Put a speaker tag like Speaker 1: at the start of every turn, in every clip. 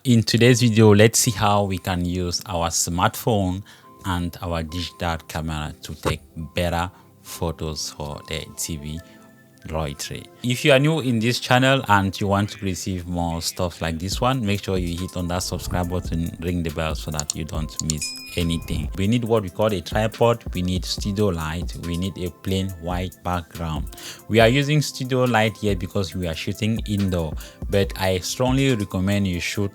Speaker 1: In today's video, let's see how we can use our smartphone and our digital camera to take better photos for the TV loitering. If you are new in this channel and you want to receive more stuff like this one, make sure you hit on that subscribe button, ring the bell so that you don't miss anything. We need what we call a tripod, we need studio light, we need a plain white background. We are using studio light here because we are shooting indoor, but I strongly recommend you shoot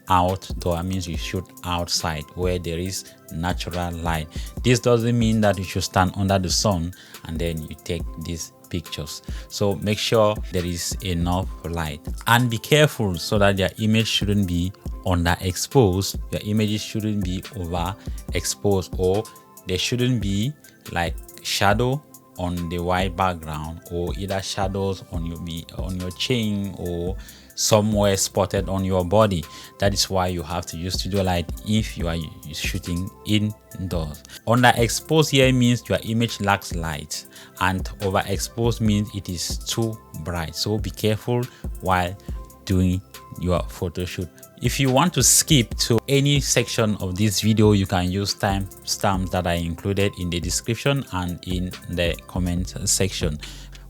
Speaker 1: outdoor. Means you shoot outside where there is natural light. This doesn't mean that you should stand under the sun and then you take these pictures. So make sure there is enough light and be careful so that your image shouldn't be underexposed. Your images shouldn't be overexposed, or there shouldn't be like shadow on the white background, or either shadows on your chin or somewhere spotted on your body. That is why you have to use studio light if you are shooting indoors. Underexposed here means your image lacks light, and overexposed means it is too bright. So be careful while doing your photo shoot. If you want to skip to any section of this video, you can use timestamps that are included in the description and in the comment section.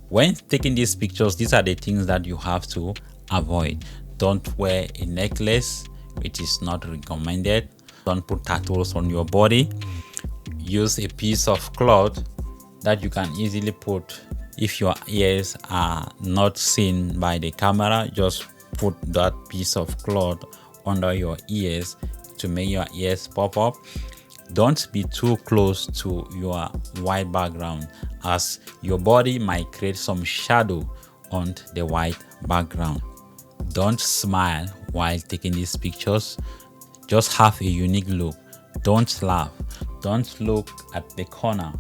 Speaker 1: When taking these pictures, these are the things that you have to avoid. Don't wear a necklace, it is not recommended. Don't put tattoos on your body. Use a piece of cloth that you can easily put. If your ears are not seen by the camera, just put that piece of cloth under your ears to make your ears pop up. Don't be too close to your white background, as your body might create some shadow on the white background. Don't smile while taking these pictures. Just have a unique look. Don't laugh. Don't look at the corner.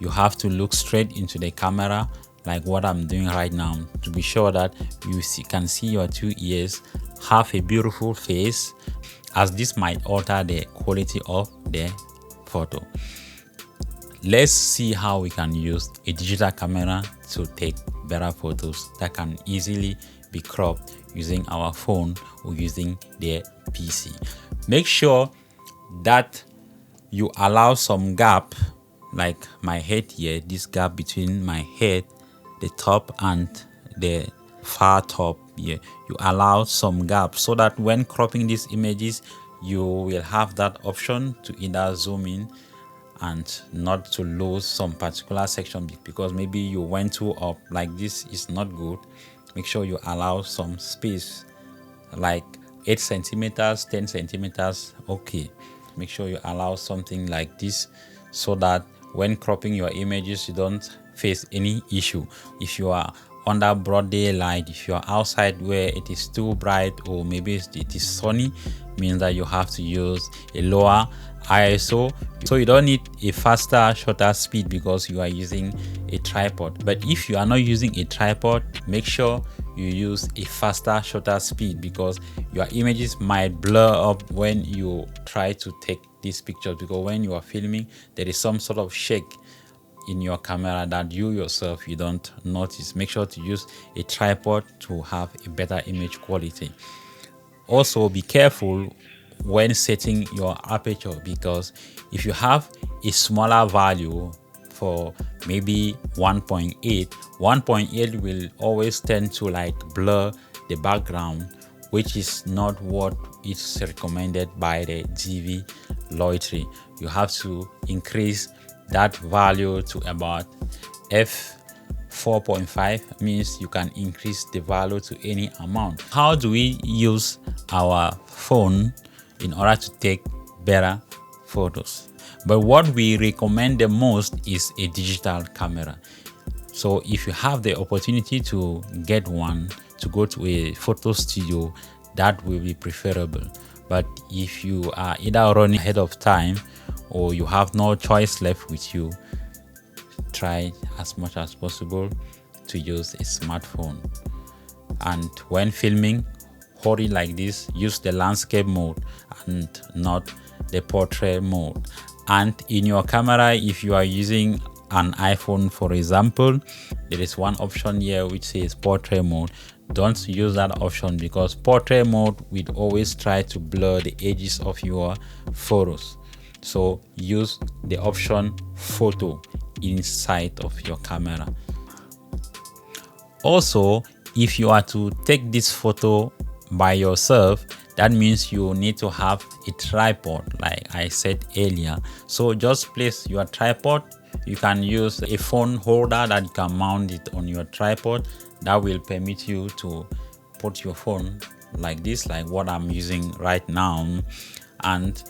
Speaker 1: You have to look straight into the camera like what I'm doing right now, to be sure that you can see your two ears. Have a beautiful face, as this might alter the quality of the photo. Let's see how we can use a digital camera to take better photos that can easily be cropped using our phone or using the PC. Make sure that you allow some gap, like my head here, this gap between my head, the top and the far top here. You allow some gap so that when cropping these images, you will have that option to either zoom in and not to lose some particular section, because maybe you went too up. Like this is not good. Make sure you allow some space, like 8 centimeters, 10 centimeters. Okay, make sure you allow something like this so that when cropping your images, you don't face any issue. If you are under broad daylight, if you are outside where it is too bright, or maybe it is sunny, means that you have to use a lower ISO. So you don't need a faster, shorter speed because you are using a tripod. But if you are not using a tripod, make sure you use a faster, shorter speed, because your images might blur up when you try to take these pictures, because when you are filming, there is some sort of shake in your camera that you yourself you don't notice. Make sure to use a tripod to have a better image quality. Also be careful when setting your aperture, because if you have a smaller value for maybe 1.8 will always tend to like blur the background, which is not what is recommended by the TV loitering. You have to increase that value to about f4.5, means you can increase the value to any amount. How do we use our phone in order to take better photos? But what we recommend the most is a digital camera. So if you have the opportunity to get one, to go to a photo studio, that will be preferable. But if you are either running ahead of time or you have no choice left with you, try as much as possible to use a smartphone. And when filming, hold it like this, use the landscape mode and not the portrait mode. And in your camera, if you are using an iPhone, for example, there is one option here which says portrait mode. don't use that option, because portrait mode will always try to blur the edges of your photos. So use the option photo inside of your camera. Also, if you are to take this photo by yourself, that means you need to have a tripod, like I said earlier. So just place your tripod. You can use a phone holder that you can mount it on your tripod. That will permit you to put your phone like this, like what I'm using right now, and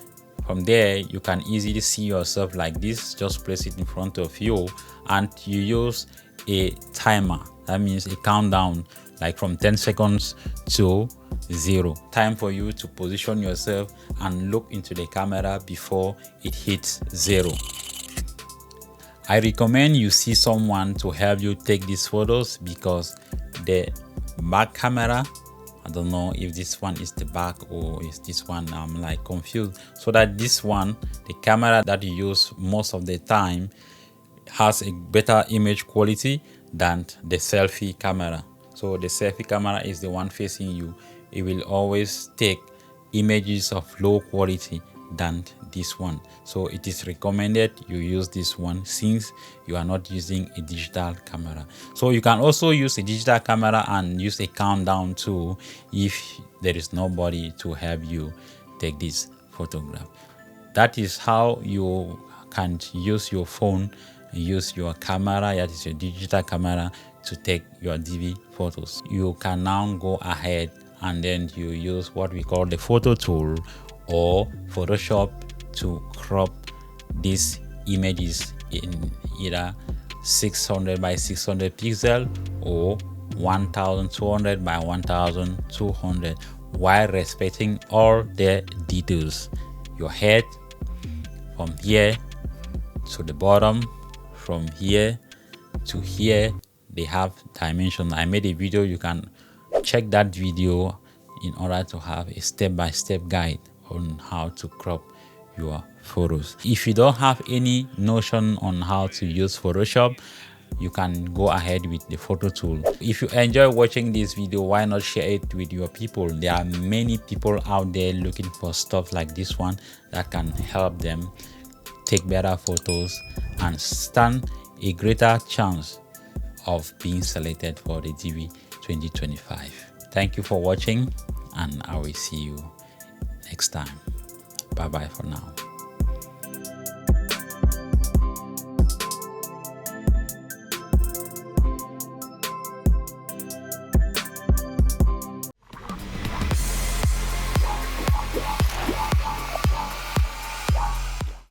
Speaker 1: from there you can easily see yourself like this. Just place it in front of you and you use a timer. That means a countdown, like from 10 seconds to 0. Time for you to position yourself and look into the camera before it hits 0. I recommend you see someone to help you take these photos, because the back camera, I don't know if this one is the back or is this one, I'm like confused. So that this one, the camera that you use most of the time, has a better image quality than the selfie camera. So the selfie camera is the one facing you. It will always take images of low quality than this one. So it is recommended you use this one, since you are not using a digital camera. So you can also use a digital camera and use a countdown too, if there is nobody to help you take this photograph. That is how you can use your phone, use your camera, that is your digital camera, to take your DV photos. You can now go ahead and then you use what we call the photo tool or Photoshop to crop these images in either 600 by 600 pixel or 1200 by 1200, while respecting all the details. Your head from here to the bottom, from here to here, they have dimension. I made a video, you can check that video in order to have a step-by-step guide on how to crop your photos. If you don't have any notion on how to use Photoshop, you can go ahead with the photo tool. If you enjoy watching this video, why not share it with your people? There are many people out there looking for stuff like this one that can help them take better photos and stand a greater chance of being selected for the DV 2025. Thank you for watching, and I will see you next time. Bye bye for now.